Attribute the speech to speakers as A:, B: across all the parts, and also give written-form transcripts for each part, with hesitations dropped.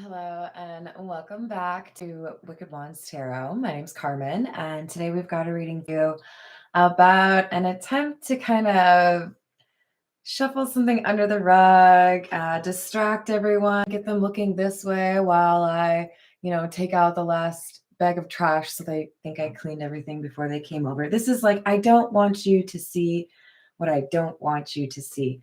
A: Hello and welcome back to Wicked Wands Tarot. My name's Carmen, and today we've got a reading for you about an attempt to kind of shuffle something under the rug, distract everyone, get them looking this way while I, take out the last bag of trash so they think I cleaned everything before they came over. This is like, I don't want you to see what I don't want you to see.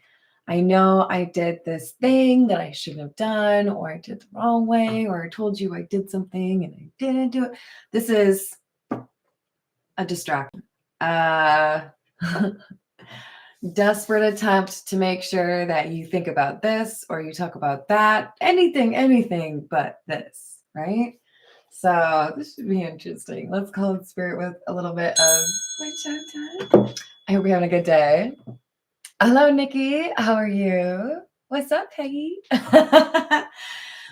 A: I know I did this thing that I shouldn't have done, or I did the wrong way, or I told you I did something and I didn't do it. This is a distraction. Desperate attempt to make sure that you think about this or you talk about that, anything but this, right? So this should be interesting. Let's call it spirit with a little bit of I hope you're having a good day. Hello, Nikki. How are you? What's up, Peggy?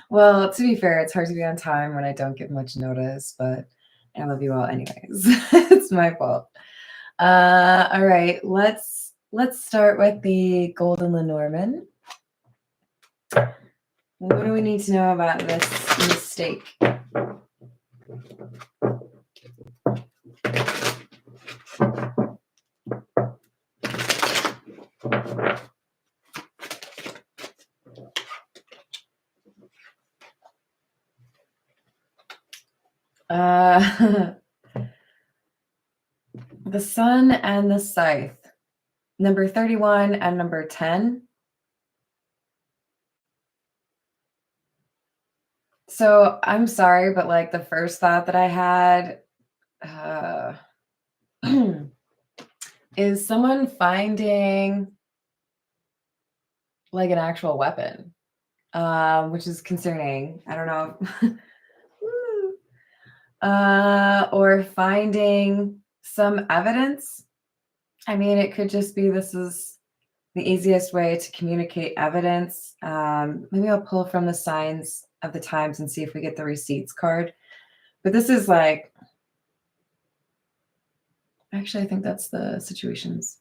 A: Well, to be fair, it's hard to be on time when I don't give much notice, but I love you all anyways. It's my fault. All right, let's start with the Golden Lenormand. What do we need to know about this mistake? The Sun and the Scythe, number 31 and number 10. So I'm sorry, but like the first thought that I had is someone finding like an actual weapon, which is concerning. I don't know. Or finding some evidence. I mean, it could just be this is the easiest way to communicate evidence. Maybe I'll pull from the signs of the times and see if we get the receipts card. But this is like, actually, I think that's the situations.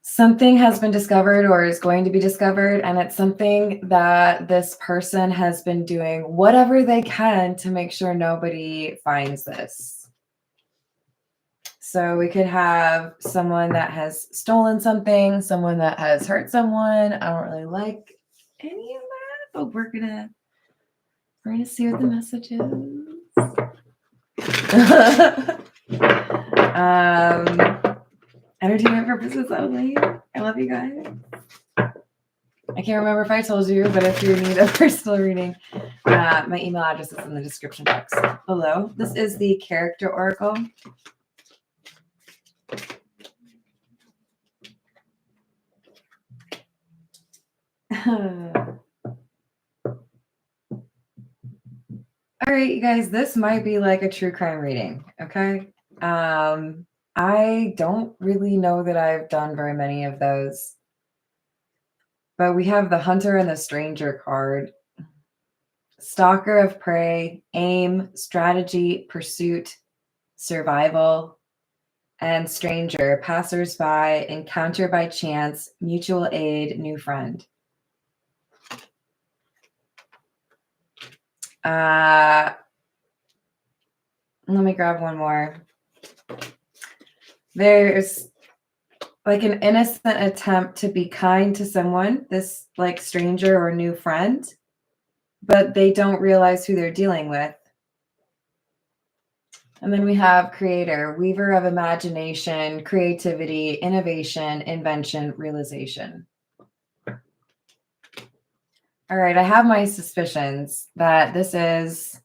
A: Something has been discovered or is going to be discovered, and it's something that this person has been doing whatever they can to make sure nobody finds this. So we could have someone that has stolen something, someone that has hurt someone. I don't really like any of that, but we're gonna see what the message is. Entertainment purposes only. I love you guys. I can't remember if I told you, but if you need a personal reading, my email address is in the description box below. This is the Character Oracle. All right, you guys, this might be like a true crime reading, okay? I don't really know that I've done very many of those. But we have the Hunter and the Stranger card. Stalker of prey, aim, strategy, pursuit, survival, and stranger, passers-by, encounter by chance, mutual aid, new friend. Let me grab one more. There's like an innocent attempt to be kind to someone, this like stranger or new friend, but they don't realize who they're dealing with. And then we have creator, weaver of imagination, creativity, innovation, invention, realization. All right, I have my suspicions that this is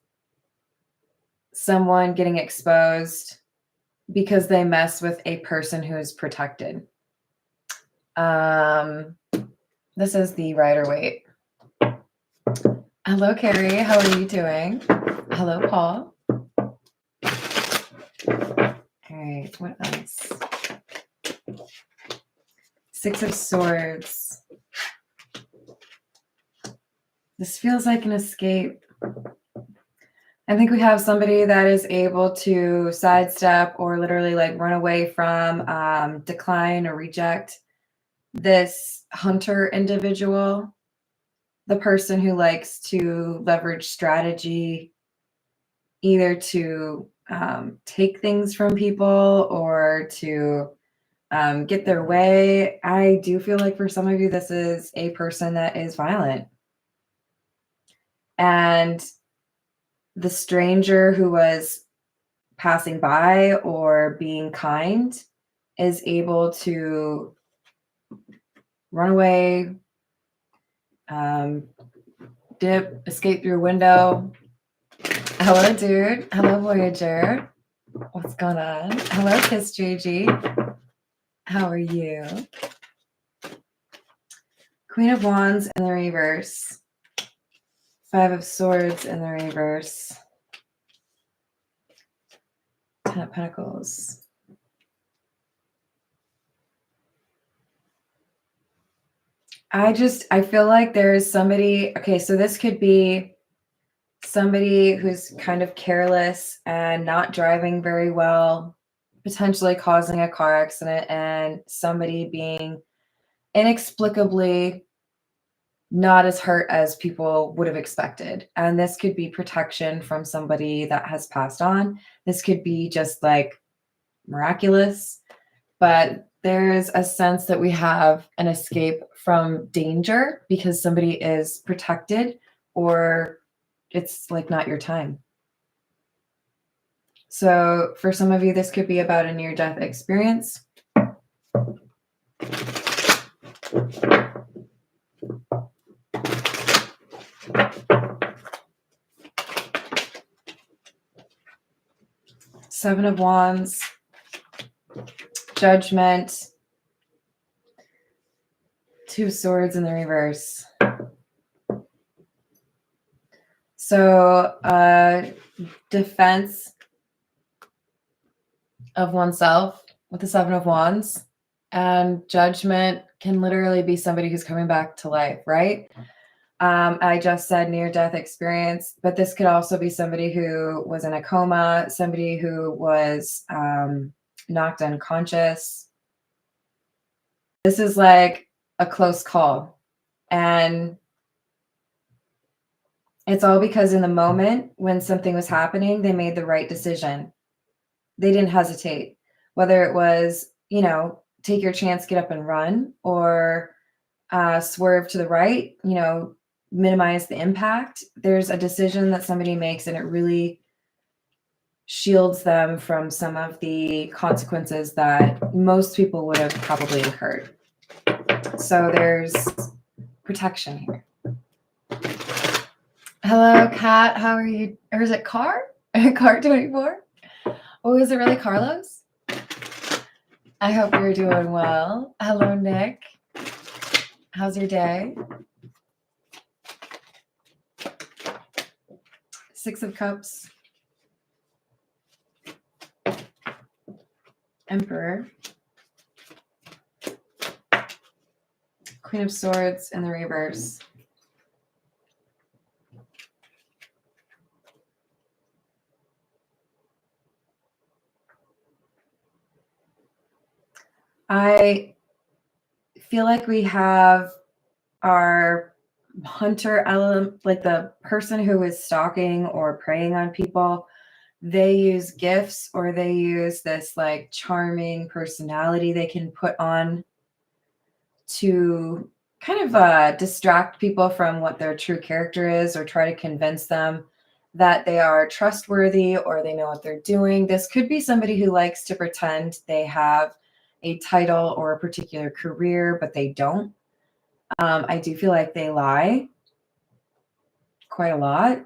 A: someone getting exposed because they mess with a person who is protected. This is the Rider-Waite. Hello, Carrie. How are you doing? Hello, Paul. All right, what else? Six of Swords. This feels like an escape. I think we have somebody that is able to sidestep or literally like run away from, decline or reject this hunter individual. the person who likes to leverage strategy either to take things from people or to get their way. I do feel like for some of you, this is a person that is violent. And the stranger who was passing by or being kind is able to run away, dip, escape through a window. Hello, dude. Hello, Voyager. What's going on? Hello, Kiss JG. How are you? Queen of Wands in the reverse. Five of Swords in the reverse. Ten of Pentacles. I feel like there's somebody, okay, so this could be somebody who's kind of careless and not driving very well, potentially causing a car accident, and somebody being inexplicably not as hurt as people would have expected. And this could be protection from somebody that has passed on. This could be just like miraculous, but there's a sense that we have an escape from danger because somebody is protected, or it's like not your time. So for some of you, this could be about a near-death experience. Seven of Wands, Judgment, Two of Swords in the reverse. So defense of oneself with the Seven of Wands, and Judgment can literally be somebody who's coming back to life, right? I just said near-death experience, but this could also be somebody who was in a coma, somebody who was knocked unconscious. This is like a close call. And it's all because in the moment when something was happening, they made the right decision. They didn't hesitate. Whether it was, take your chance, get up and run, or swerve to the right, minimize the impact. There's a decision that somebody makes and it really shields them from some of the consequences that most people would have probably incurred. So there's protection here. Hello, Kat. How are you? Or is it Car? Car 24? Oh, is it really Carlos? I hope you're doing well. Hello, Nick. How's your day? Six of Cups. Emperor. Queen of Swords in the reverse. I feel like we have our hunter element, like the person who is stalking or preying on people. They use gifts, or they use this like charming personality they can put on to kind of distract people from what their true character is, or try to convince them that they are trustworthy or they know what they're doing. This could be somebody who likes to pretend they have a title or a particular career, but they don't. I do feel like they lie quite a lot.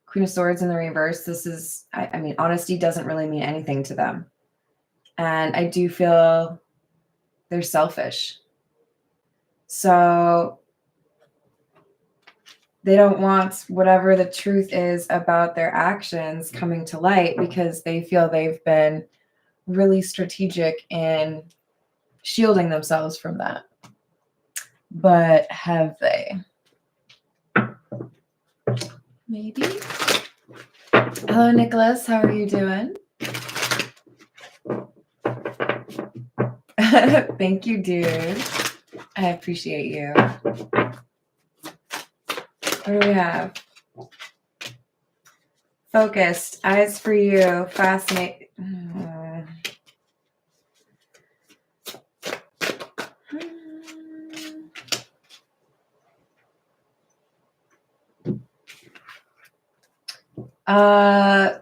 A: Queen of Swords in the reverse. This is, I mean, honesty doesn't really mean anything to them. And I do feel they're selfish. So they don't want whatever the truth is about their actions coming to light because they feel they've been really strategic in shielding themselves from that. But have they? Maybe. Hello, Nicholas. How are you doing? Thank you, dude. I appreciate you. What do we have? Focused, eyes for you, fascinate. I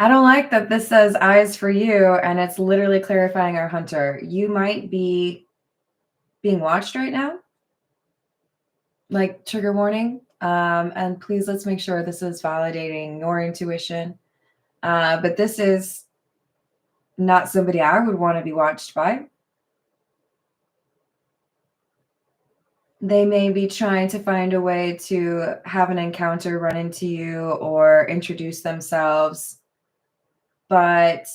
A: don't like that this says eyes for you and it's literally clarifying our hunter. You might be being watched right now. Like trigger warning. And please let's make sure this is validating your intuition. But this is not somebody I would want to be watched by. They may be trying to find a way to have an encounter, run into you, or introduce themselves. But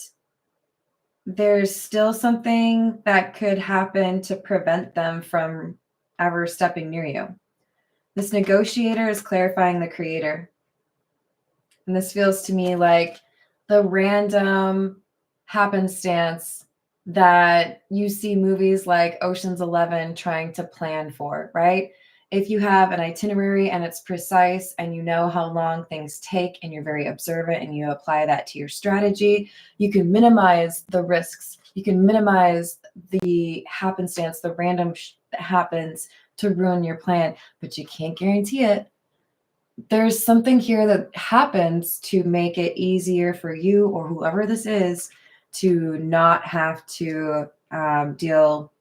A: there's still something that could happen to prevent them from ever stepping near you. This negotiator is clarifying the creator. And this feels to me like the random happenstance that you see movies like Ocean's 11 trying to plan for, right? If you have an itinerary and it's precise and you know how long things take and you're very observant and you apply that to your strategy, you can minimize the risks. You can minimize the happenstance, the random that happens to ruin your plan, but you can't guarantee it. There's something here that happens to make it easier for you or whoever this is to not have to deal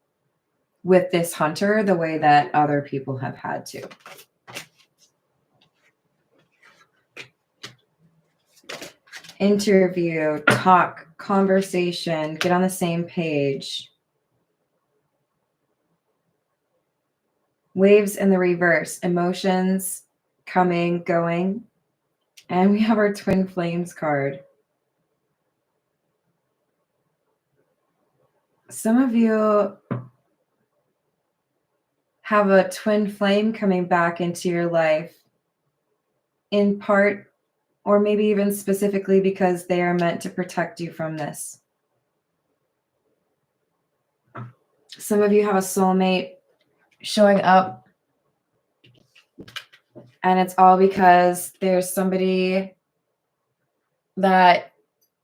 A: with this hunter the way that other people have had to. Interview, talk, conversation, get on the same page. Waves in the reverse, emotions coming, going. And we have our twin flames card. Some of you have a twin flame coming back into your life, in part, or maybe even specifically because they are meant to protect you from this. Some of you have a soulmate showing up, and it's all because there's somebody that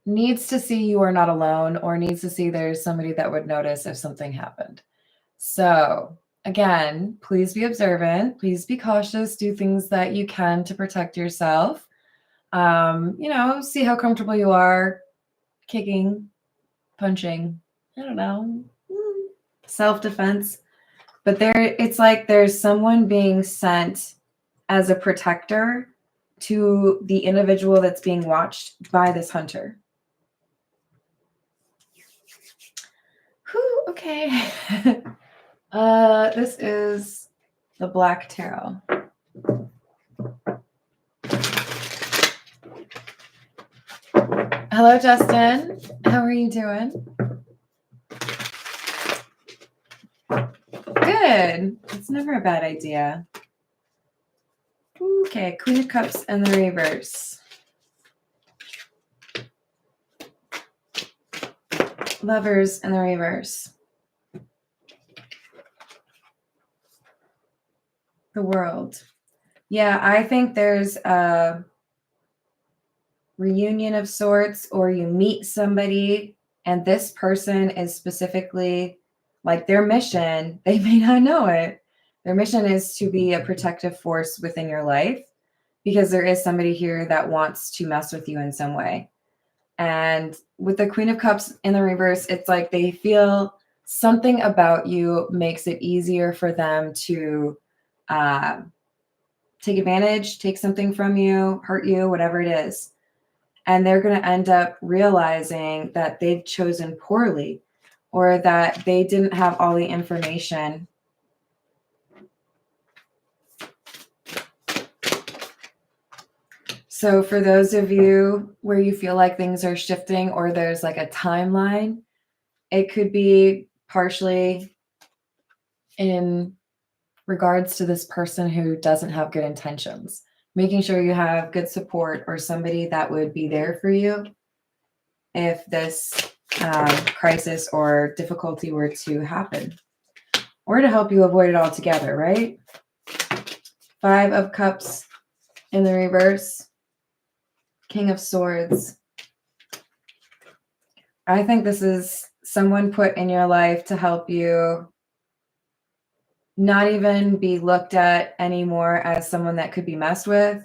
A: needs to see you are not alone, or needs to see there's somebody that would notice if something happened. So again, please be observant, please be cautious, do things that you can to protect yourself. See how comfortable you are kicking, punching, I don't know, self-defense. But it's like there's someone being sent as a protector to the individual that's being watched by this hunter. Whew, okay. This is the Black Tarot. Hello, Justin. How are you doing? Good. It's never a bad idea. Okay, Queen of Cups and the reverse. Lovers and the reverse. The World. Yeah, I think there's a reunion of sorts, or you meet somebody and this person is specifically like their mission, they may not know it. Their mission is to be a protective force within your life because there is somebody here that wants to mess with you in some way. And with the Queen of Cups in the reverse, it's like they feel something about you makes it easier for them to take advantage, take something from you, hurt you, whatever it is. And they're going to end up realizing that they've chosen poorly, or that they didn't have all the information. So for those of you where you feel like things are shifting, or there's like a timeline, it could be partially in regards to this person who doesn't have good intentions. Making sure you have good support or somebody that would be there for you if this crisis or difficulty were to happen. or to help you avoid it altogether, right? 5 of Cups in the reverse, King of Swords. I think this is someone put in your life to help you not even be looked at anymore as someone that could be messed with,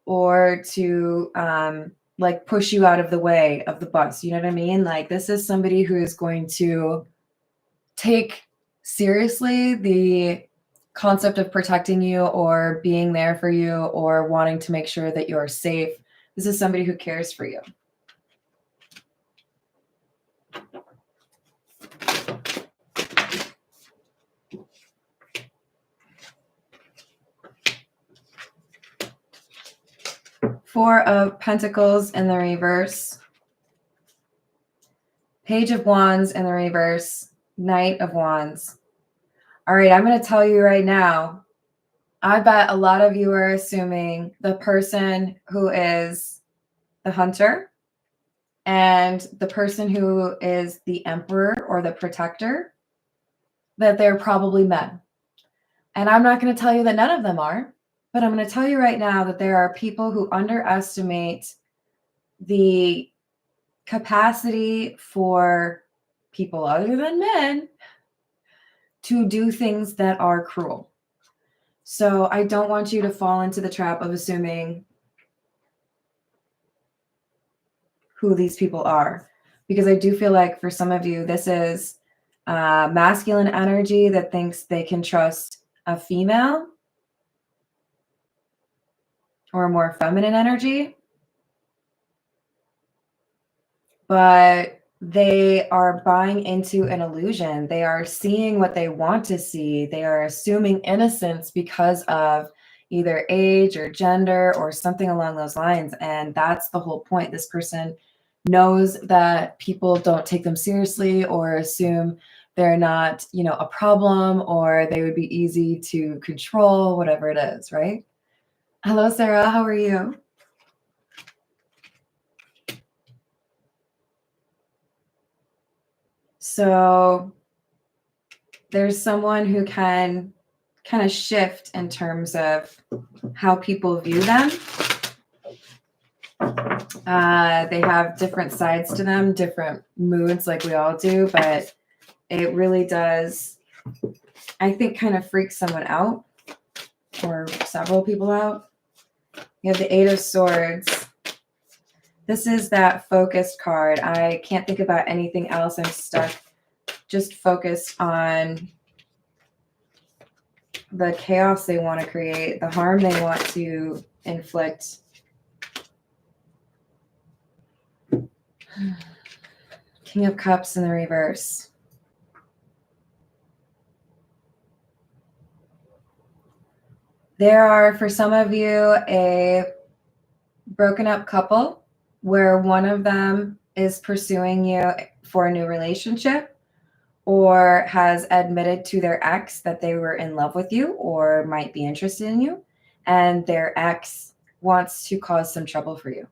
A: or to like push you out of the way of the bus. You know what I mean? Like, this is somebody who is going to take seriously the concept of protecting you or being there for you or wanting to make sure that you're safe. This is somebody who cares for you. Four of Pentacles in the reverse, Page of Wands in the reverse, Knight of Wands. All right, I'm going to tell you right now, I bet a lot of you are assuming the person who is the hunter and the person who is the emperor or the protector, that they're probably men. And I'm not going to tell you that none of them are, but I'm going to tell you right now that there are people who underestimate the capacity for people other than men to do things that are cruel. So I don't want you to fall into the trap of assuming who these people are, because I do feel like for some of you, this is masculine energy that thinks they can trust a female, or a more feminine energy, but they are buying into an illusion. They are seeing what they want to see. They are assuming innocence because of either age or gender or something along those lines. And that's the whole point. This person knows that people don't take them seriously or assume they're not, you know, a problem, or they would be easy to control, whatever it is, right? Hello, Sarah. How are you? So there's someone who can kind of shift in terms of how people view them. They have different sides to them, different moods, like we all do, but it really does, I think, kind of freak someone out, or several people out. You have the 8 of Swords. This is that focused card. I can't think about anything else. I'm stuck, just focused on the chaos they want to create, the harm they want to inflict. King of Cups in the reverse. There are, for some of you, a broken up couple where one of them is pursuing you for a new relationship, or has admitted to their ex that they were in love with you or might be interested in you, and their ex wants to cause some trouble for you.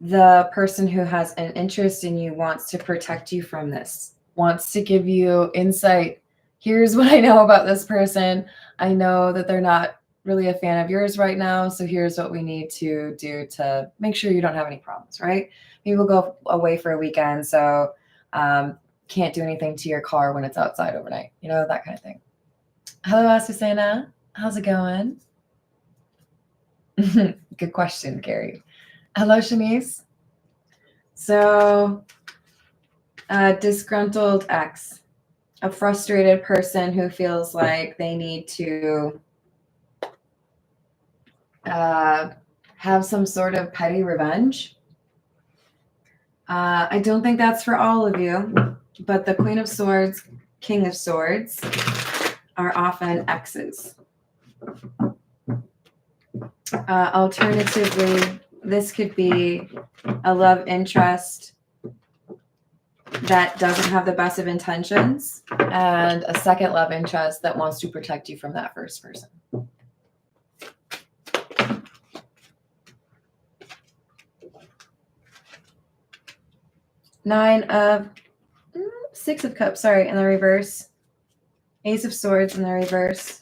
A: The person who has an interest in you wants to protect you from this, wants to give you insight. Here's what I know about this person. I know that they're not really a fan of yours right now, so here's what we need to do to make sure you don't have any problems, right? Maybe we'll go away for a weekend, so can't do anything to your car when it's outside overnight, you know, that kind of thing. Hello, Asusana. How's it going? Good question, Gary. Hello, Shanice. So, a disgruntled ex, a frustrated person who feels like they need to have some sort of petty revenge. I don't think that's for all of you, but the Queen of Swords, King of Swords are often exes. Alternatively, this could be a love interest that doesn't have the best of intentions, and a second love interest that wants to protect you from that first person. Six of Cups, sorry, in the reverse. Ace of Swords in the reverse.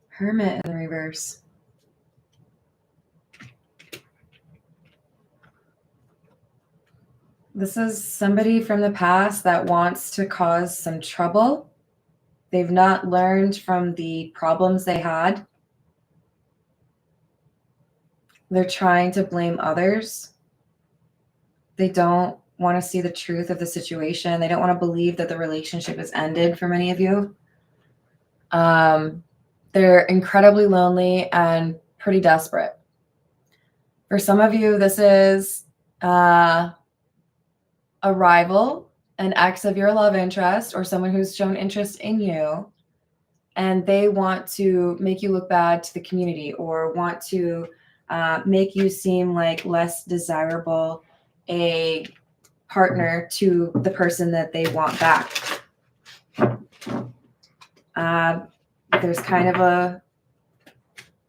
A: Hermit in the reverse. This is somebody from the past that wants to cause some trouble. They've not learned from the problems they had. They're trying to blame others. They don't want to see the truth of the situation. They don't want to believe that the relationship has ended for many of you. They're incredibly lonely and pretty desperate. For some of you, this is a rival, an ex of your love interest, or someone who's shown interest in you, and they want to make you look bad to the community or want to make you seem like less desirable a partner to the person that they want back. There's kind of a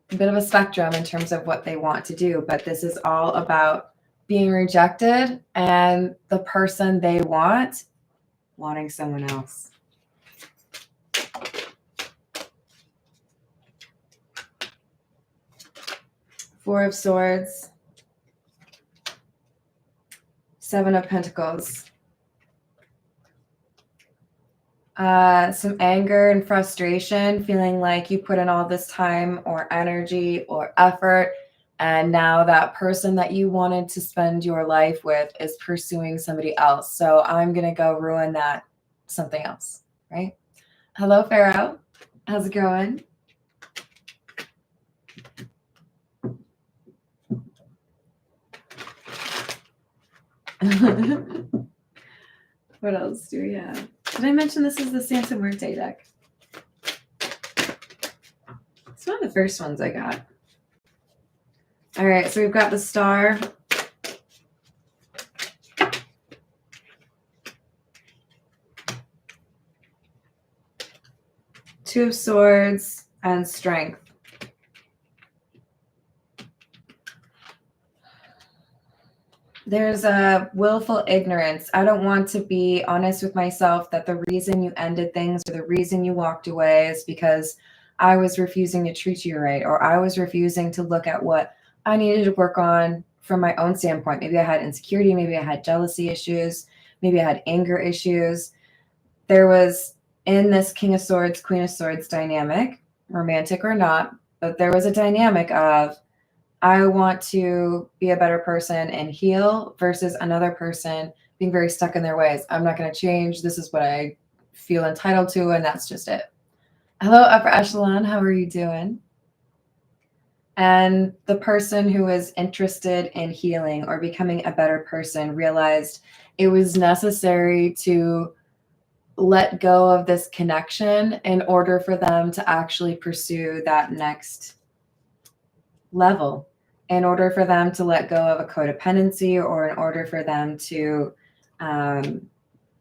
A: bit of a spectrum in terms of what they want to do, but this is all about being rejected and the person they want wanting someone else. Four of Swords, Seven of Pentacles. Some anger and frustration, feeling like you put in all this time or energy or effort, and now that person that you wanted to spend your life with is pursuing somebody else. So I'm going to go ruin that something else, right? Hello, Pharaoh. How's it going? What else do we have? Did I mention this is the Santa Muerte deck? It's one of the first ones I got. All right, so we've got the Star. Two of Swords and Strength. There's a willful ignorance. I don't want to be honest with myself that the reason you ended things or the reason you walked away is because I was refusing to treat you right, or I was refusing to look at what I needed to work on from my own standpoint. Maybe I had insecurity, maybe I had jealousy issues, maybe I had anger issues. There was, in this King of Swords, Queen of Swords dynamic, romantic or not, but there was a dynamic of I want to be a better person and heal versus another person being very stuck in their ways. I'm not going to change. This is what I feel entitled to, and that's just it. Hello, Upper Echelon. How are you doing? And the person who is interested in healing or becoming a better person realized it was necessary to let go of this connection in order for them to actually pursue that next level, in order for them to let go of a codependency, or in order for them to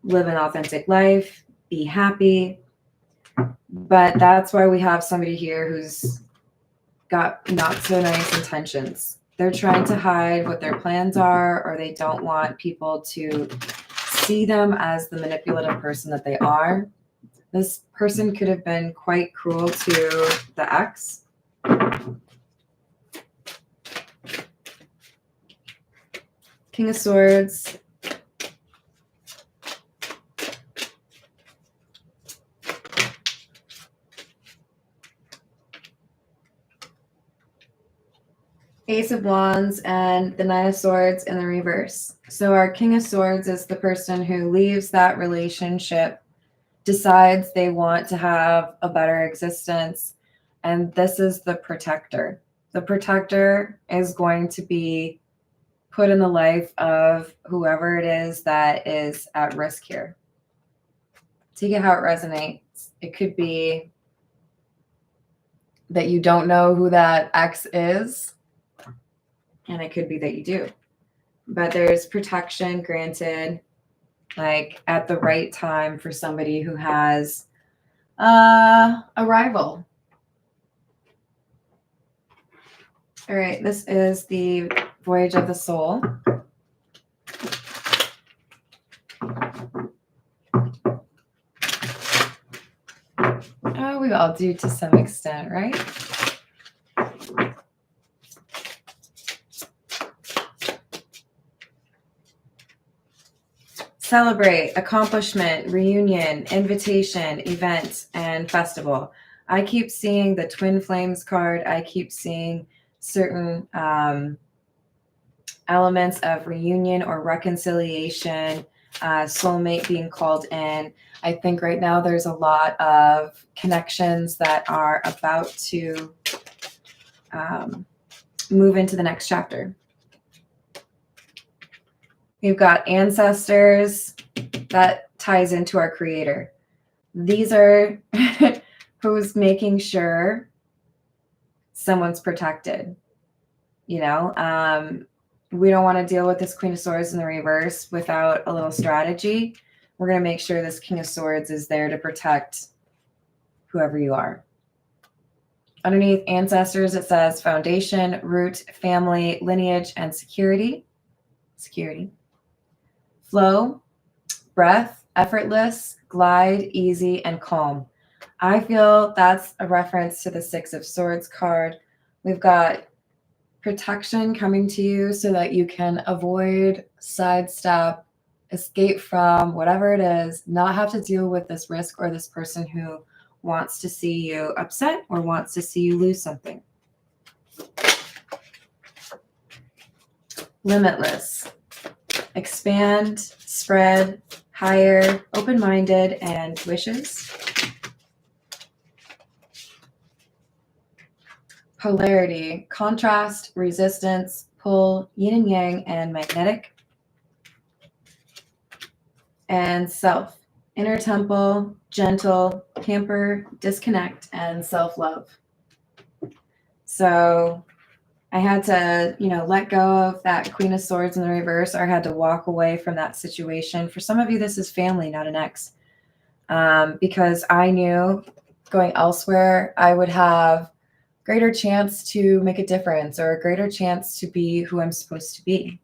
A: live an authentic life, be happy. But that's why we have somebody here who's got not so nice intentions. They're trying to hide what their plans are, or they don't want people to see them as the manipulative person that they are. This person could have been quite cruel to the ex. King of Swords. Ace of Wands and the Nine of Swords in the reverse. So our King of Swords is the person who leaves that relationship, decides they want to have a better existence, and this is the protector. The protector is going to be put in the life of whoever it is that is at risk here. Take it how it resonates. It could be that you don't know who that ex is, and it could be that you do. But there's protection granted, like at the right time, for somebody who has a rival. All right, this is the Voyage of the Soul. Oh, we all do to some extent, right? Celebrate, accomplishment, reunion, invitation, event, and festival. I keep seeing the Twin Flames card. I keep seeing certain elements of reunion or reconciliation, soulmate being called in. I think right now there's a lot of connections that are about to move into the next chapter. We've got ancestors. That ties into our creator. These are who's making sure someone's protected. You know, we don't want to deal with this Queen of Swords in the reverse without a little strategy. We're going to make sure this King of Swords is there to protect whoever you are. Underneath ancestors, it says foundation, root, family, lineage, and security. Security. Flow, breath, effortless, glide, easy, and calm. I feel that's a reference to the Six of Swords card. We've got protection coming to you so that you can avoid, sidestep, escape from whatever it is, not have to deal with this risk or this person who wants to see you upset or wants to see you lose something. Limitless. Expand, spread, higher, open-minded, and wishes. Polarity, contrast, resistance, pull, yin and yang, and magnetic. And self, inner temple, gentle, pamper, disconnect, and self-love. So I had to, let go of that Queen of Swords in the reverse, or I had to walk away from that situation. For some of you, this is family, not an ex. Because I knew going elsewhere, I would have greater chance to make a difference or a greater chance to be who I'm supposed to be.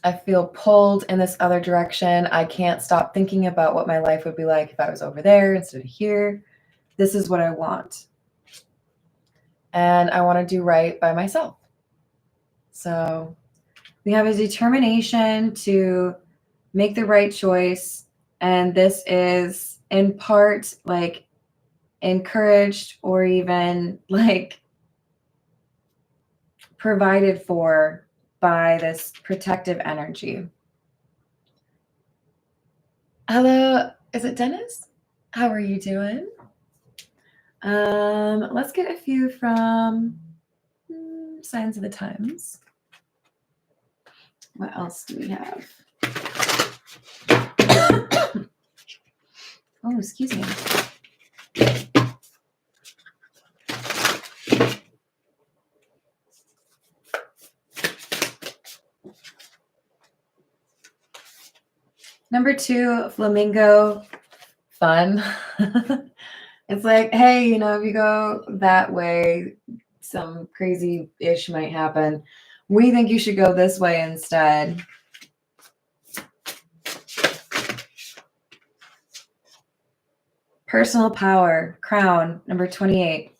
A: I feel pulled in this other direction. I can't stop thinking about what my life would be like if I was over there instead of here. This is what I want. And I want to do right by myself. So we have a determination to make the right choice. And this is in part like encouraged or even like provided for by this protective energy. Hello, is it Dennis? How are you doing? Let's get a few from Signs of the Times. What else do we have? Oh, excuse me. Number 2, flamingo, fun. It's like, hey, if you go that way, some crazy-ish might happen. We think you should go this way instead. Personal power, crown, number 28.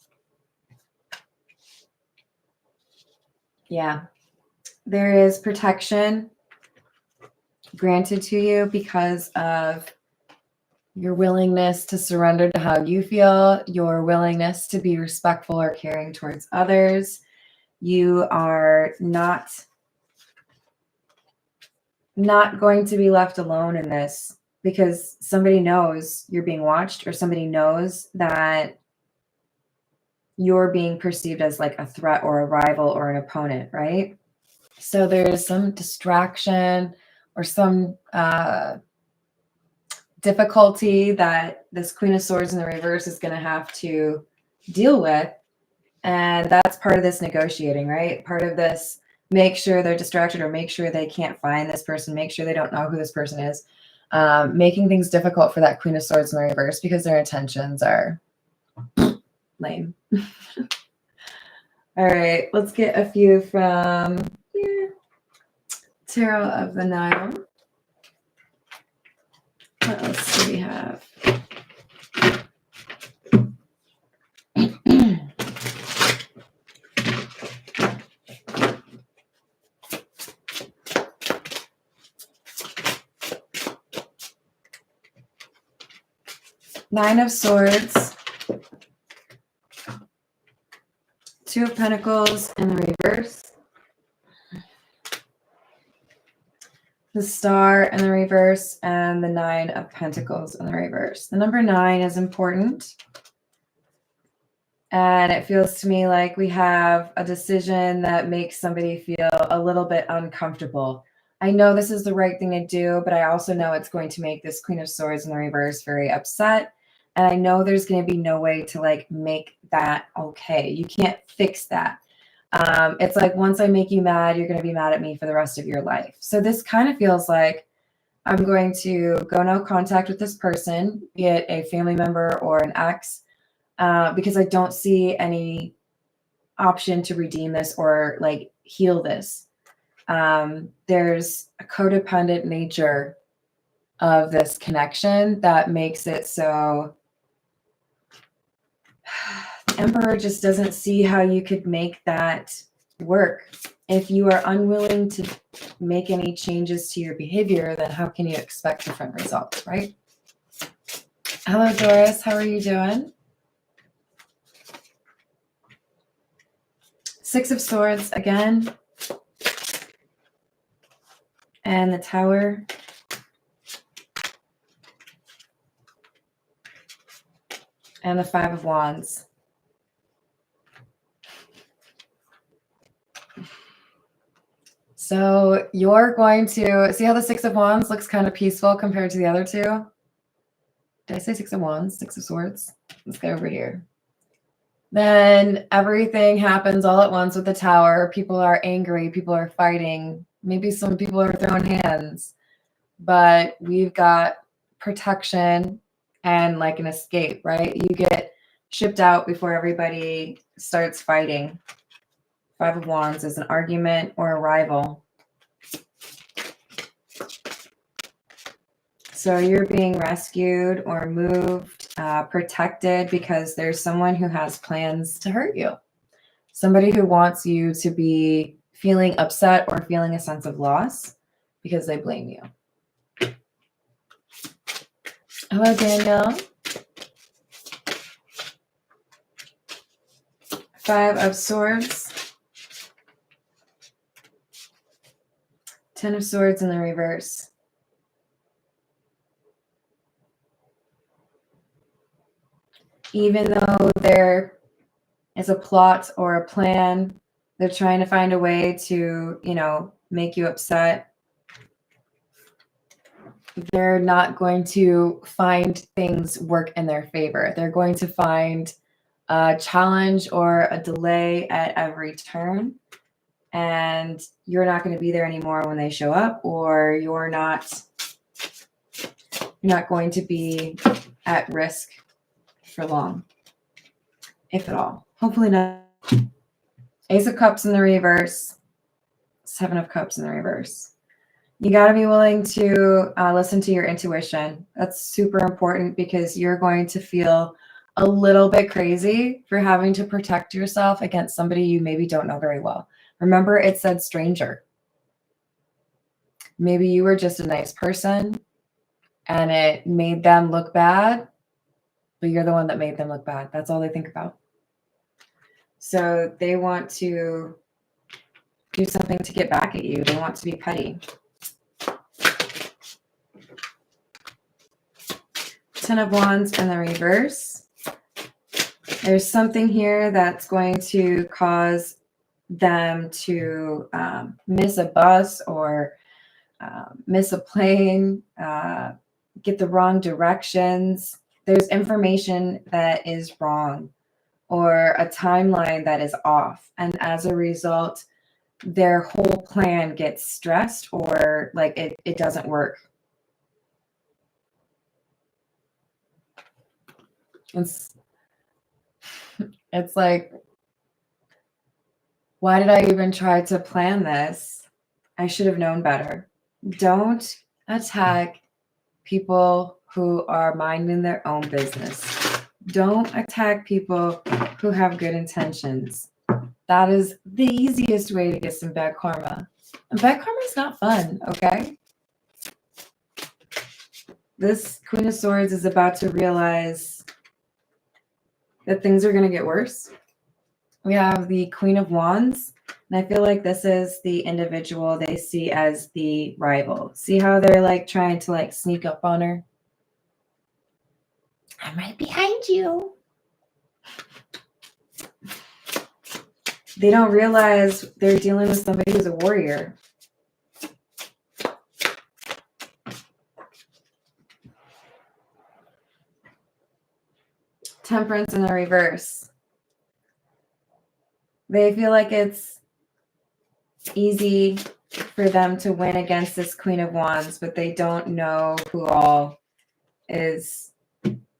A: Yeah. There is protection granted to you because of your willingness to surrender to how you feel, your willingness to be respectful or caring towards others. You are not going to be left alone in this because somebody knows you're being watched or somebody knows that you're being perceived as like a threat or a rival or an opponent, right? So there's some distraction or some difficulty that this Queen of Swords in the reverse is going to have to deal with. And that's part of this negotiating, right? Part of this, make sure they're distracted or make sure they can't find this person, make sure they don't know who this person is. Making things difficult for that Queen of Swords in the reverse because their intentions are lame. All right, let's get a few from Tarot of the Nile. What else do we have? Nine of Swords, Two of Pentacles in the reverse, the Star in the reverse, and the Nine of Pentacles in the reverse. The number 9 is important. And it feels to me like we have a decision that makes somebody feel a little bit uncomfortable. I know this is the right thing to do, but I also know it's going to make this Queen of Swords in the reverse very upset. And I know there's going to be no way to like make that okay. You can't fix that. It's like once I make you mad, you're going to be mad at me for the rest of your life. So this kind of feels like I'm going to go no contact with this person, be it a family member or an ex, because I don't see any option to redeem this or like heal this. There's a codependent nature of this connection that makes it so the Emperor just doesn't see how you could make that work. If you are unwilling to make any changes to your behavior, then how can you expect different results, right? Hello, Doris. How are you doing? Six of Swords again. And the Tower. And the Five of Wands. So you're going to see how the Six of Wands looks kind of peaceful compared to the other two. Did I say Six of Wands? Six of Swords? Let's go over here. Then everything happens all at once with the Tower. People are angry. People are fighting. Maybe some people are throwing hands. But we've got protection and like an escape, right? You get shipped out before everybody starts fighting. Five of Wands is an argument or a rival. So you're being rescued or moved, protected because there's someone who has plans to hurt you. Somebody who wants you to be feeling upset or feeling a sense of loss because they blame you. Hello, Daniel. Five of Swords. Ten of Swords in the reverse. Even though there is a plot or a plan, they're trying to find a way to, make you upset. They're not going to find things work in their favor. They're going to find a challenge or a delay at every turn. And you're not going to be there anymore when they show up, or you're not going to be at risk for long, if at all. Hopefully not. Ace of Cups in the reverse. Seven of Cups in the reverse. You got to be willing to listen to your intuition. That's super important because you're going to feel a little bit crazy for having to protect yourself against somebody you maybe don't know very well. Remember, it said stranger. Maybe you were just a nice person and it made them look bad, but you're the one that made them look bad. That's all they think about. So they want to do something to get back at you. They want to be petty. Ten of Wands in the reverse. There's something here that's going to cause them to miss a bus or miss a plane, get the wrong directions. There's information that is wrong or a timeline that is off. And as a result, their whole plan gets stressed or like it doesn't work. It's like, why did I even try to plan this? I should have known better. Don't attack people who are minding their own business. Don't attack people who have good intentions. That is the easiest way to get some bad karma. And bad karma is not fun, okay? This Queen of Swords is about to realize that things are going to get worse. We have the Queen of Wands, and I feel like this is the individual they see as the rival. See how they're like trying to like sneak up on her? I'm right behind you. They don't realize they're dealing with somebody who's a warrior. Temperance in the reverse. They feel like it's easy for them to win against this Queen of Wands, but they don't know who all is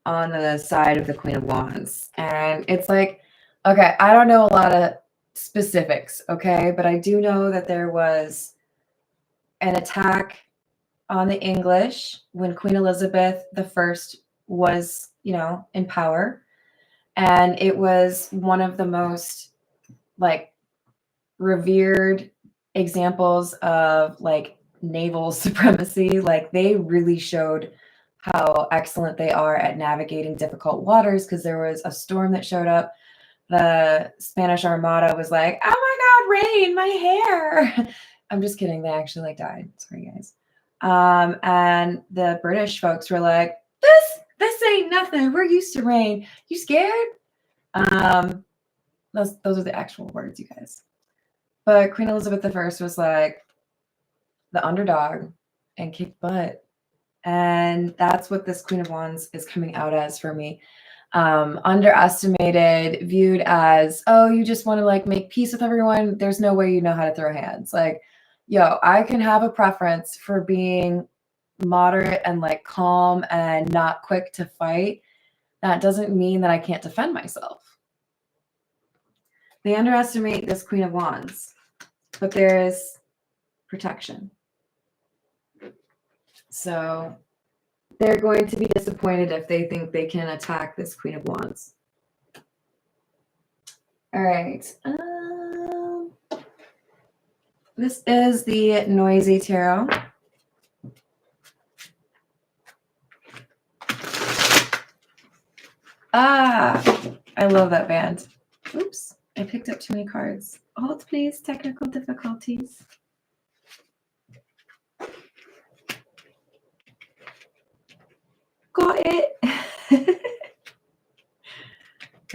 A: on the side of the Queen of Wands. And it's like, okay, I don't know a lot of specifics, okay? But I do know that there was an attack on the English when Queen Elizabeth I was, in power. And it was one of the most like revered examples of like naval supremacy. Like they really showed how excellent they are at navigating difficult waters, because there was a storm that showed up. The Spanish Armada was like, oh my God, rain, my hair. I'm just kidding. They actually like died. Sorry, guys. And the British folks were like, this ain't nothing. We're used to rain. You scared? Those are the actual words, you guys. But Queen Elizabeth I was like the underdog and kicked butt. And that's what this Queen of Wands is coming out as for me. Underestimated, viewed as, oh, you just want to like make peace with everyone. There's no way you know how to throw hands. Like, yo, I can have a preference for being moderate and like calm and not quick to fight. That doesn't mean that I can't defend myself. They underestimate this Queen of Wands, but there is protection. So they're going to be disappointed if they think they can attack this Queen of Wands. All right. This is the Noisy Tarot. I love that band. Oops, I picked up too many cards. Hold, please. Technical difficulties. Got it.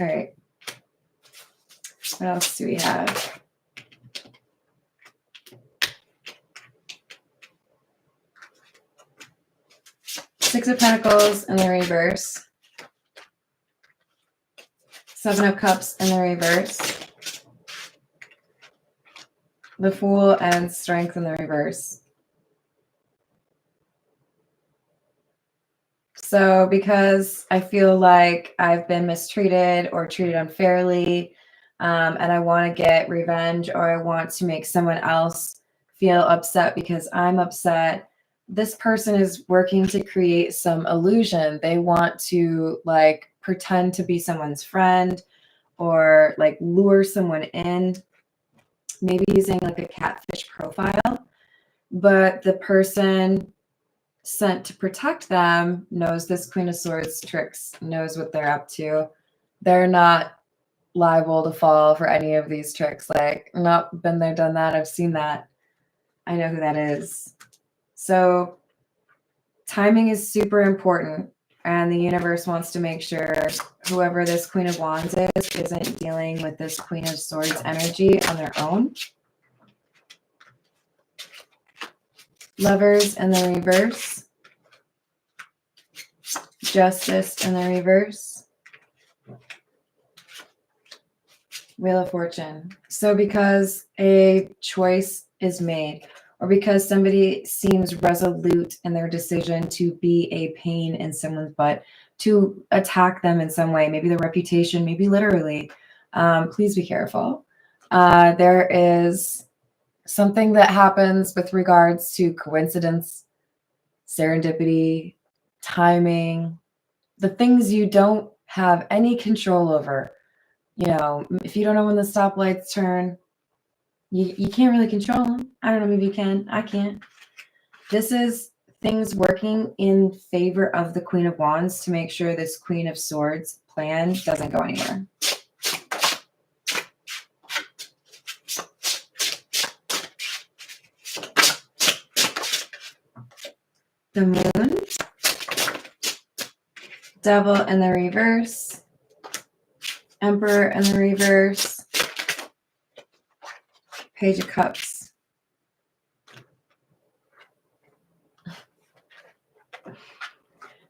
A: All right. What else do we have? Six of Pentacles in the reverse. Seven of Cups in the reverse. The Fool and Strength in the reverse. So because I feel like I've been mistreated or treated unfairly, and I want to get revenge, or I want to make someone else feel upset because I'm upset, this person is working to create some illusion. They want to like pretend to be someone's friend or like lure someone in, maybe using like a catfish profile, but the person sent to protect them knows this Queen of Swords tricks, knows what they're up to. They're not liable to fall for any of these tricks. Like, nope, been there, done that. I've seen that. I know who that is. So timing is super important, and the universe wants to make sure whoever this Queen of Wands is isn't dealing with this Queen of Swords energy on their own. Lovers in the reverse. Justice in the reverse. Wheel of Fortune. So because a choice is made, or because somebody seems resolute in their decision to be a pain in someone's butt, to attack them in some way, maybe their reputation, maybe literally, please be careful. There is something that happens with regards to coincidence, serendipity, timing, the things you don't have any control over. You know, if you don't know when the stoplights turn, you can't really control them. I don't know, maybe you can. I can't. This is things working in favor of the Queen of Wands to make sure this Queen of Swords plan doesn't go anywhere. The Moon, Devil in the reverse, Emperor in the reverse, Page of Cups.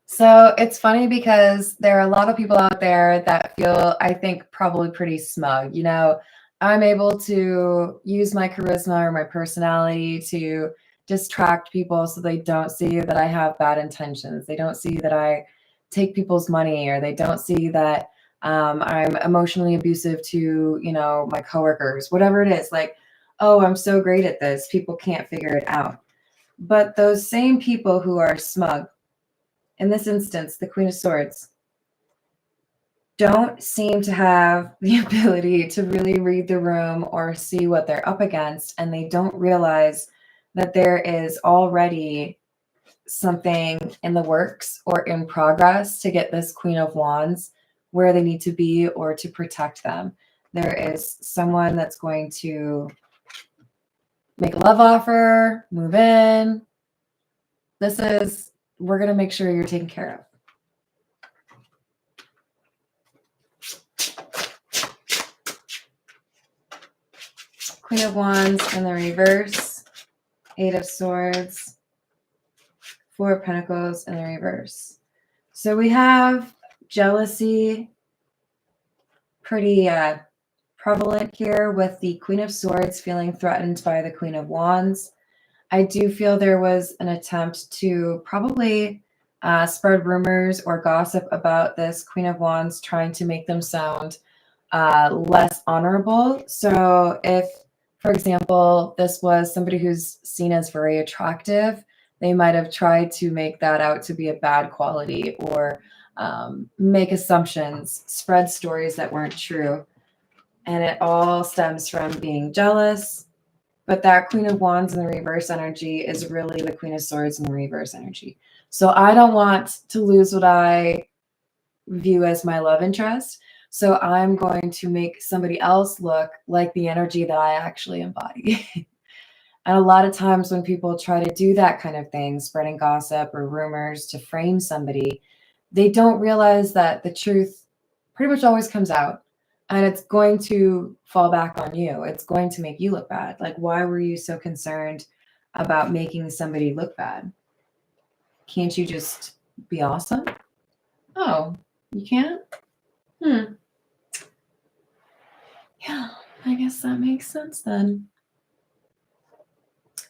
A: So it's funny because there are a lot of people out there that feel, I think, probably pretty smug. You know, I'm able to use my charisma or my personality to distract people so they don't see that I have bad intentions. They don't see that I take people's money, or they don't see that I'm emotionally abusive to, you know, my coworkers, whatever it is. Like, oh, I'm so great at this. People can't figure it out. But those same people who are smug, in this instance, the Queen of Swords, don't seem to have the ability to really read the room or see what they're up against, and they don't realize that there is already something in the works or in progress to get this Queen of Wands where they need to be or to protect them. There is someone that's going to make a love offer, move in. We're going to make sure you're taken care of. Queen of Wands in the reverse, Eight of Swords, Four of Pentacles in the reverse. So we have jealousy pretty prevalent here, with the Queen of Swords feeling threatened by the Queen of Wands. I do feel there was an attempt to probably spread rumors or gossip about this Queen of Wands, trying to make them sound less honorable. So if, for example, this was somebody who's seen as very attractive, they might have tried to make that out to be a bad quality, or make assumptions, spread stories that weren't true. And it all stems from being jealous. But that Queen of Wands in the reverse energy is really the Queen of Swords in the reverse energy. So I don't want to lose what I view as my love interest. So I'm going to make somebody else look like the energy that I actually embody. And a lot of times when people try to do that kind of thing, spreading gossip or rumors to frame somebody, they don't realize that the truth pretty much always comes out, and it's going to fall back on you. It's going to make you look bad. Like, why were you so concerned about making somebody look bad? Can't you just be awesome? Oh, you can't? Yeah, I guess that makes sense then.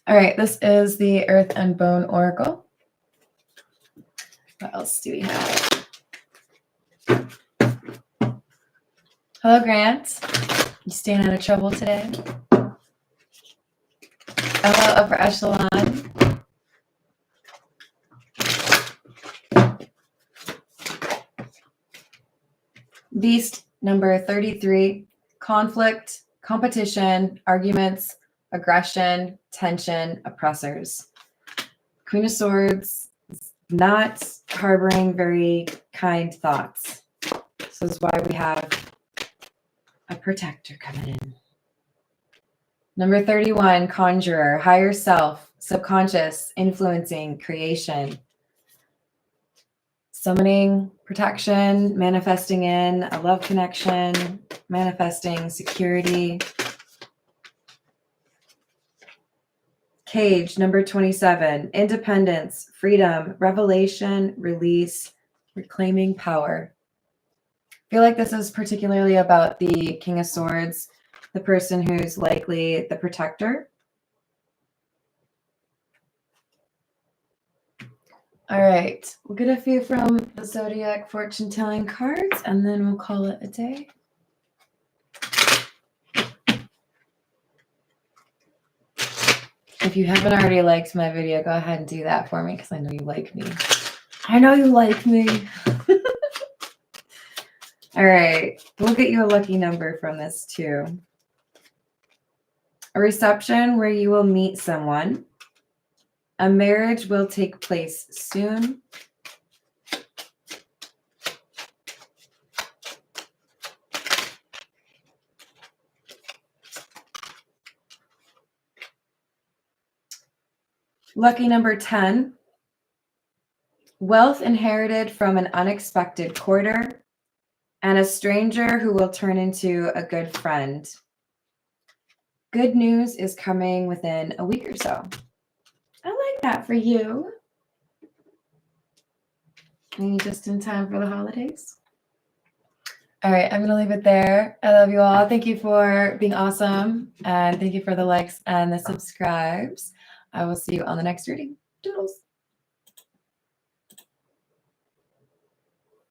A: All right, this is the Earth and Bone Oracle. What else do we have? Hello, Grant. You staying out of trouble today? Hello, Upper Echelon. Beast number 33. Conflict, competition, arguments, aggression, tension, oppressors. Queen of Swords, not harboring very kind thoughts. So this is why we have a protector coming in. Number 31, conjurer, higher self, subconscious, influencing, creation. Summoning, protection, manifesting in a love connection, manifesting security. Cage, number 27, independence, freedom, revelation, release, reclaiming power. I feel like this is particularly about the King of Swords, the person who's likely the protector. All right, we'll get a few from the Zodiac fortune telling cards, and then we'll call it a day. If you haven't already liked my video, go ahead and do that for me because I know you like me. I know you like me. All right. We'll get you a lucky number from this too. A reception where you will meet someone. A marriage will take place soon. Lucky number 10. Wealth inherited from an unexpected quarter. And a stranger who will turn into a good friend. Good news is coming within a week or so. I like that for you. Maybe just in time for the holidays. All right, I'm going to leave it there. I love you all. Thank you for being awesome. And thank you for the likes and the subscribes. I will see you on the next reading. Doodles.